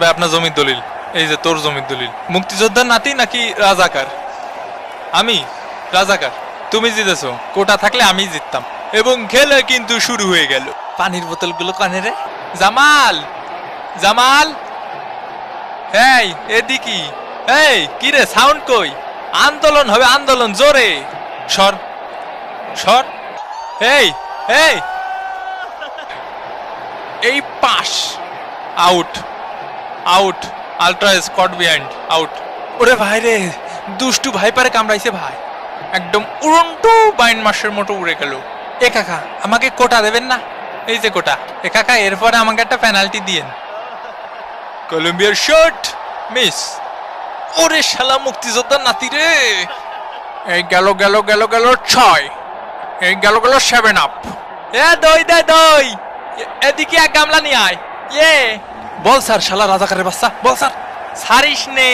ভাই আপনার জমির দলিল, এই যে তোর জমির দলিল। মুক্তিযোদ্ধার নাতি নাকি রাজাকার? আমি রাজাকার। তুমি জিতেছো, কোটা থাকলে আমি জিততাম। এবং খেলা কিন্তু শুরু হয়ে গেল। পানির বোতলগুলো কানে রে। জামাল, জামাল, এই এদিকে। এই কি রে, সাউন্ড কই? আন্দোলন হবে, আন্দোলন, জোরে সর সর। এই এই এই pass, out out, ultra Scott behind, out. ওরে ভাই রে, দুষ্টু ভাই পারে কামড়াইছে ভাই, একদম উড়ন্টু বাইন মাসের মতো উড়ে গেল। এ কাকা, আমাকে কোটা দেবেন না? এই যে কোটা। এ কাকা, এরপরে আমাকে একটা পেনাল্টি দিয়েন। কলম্বিয়ার শট মিস। ওরে শালা মুক্তিযোদ্ধার নাতি রে। এই গেল গেল গেল গেল 6, এই গেল গেল 7 আপ। এ দই দে দই, এদিকে এক গামলা নিয়ে আয়। ইয়ে বল স্যার, শালা রাজাকারের বাচ্চা, বল স্যার। ছাড়িস নে।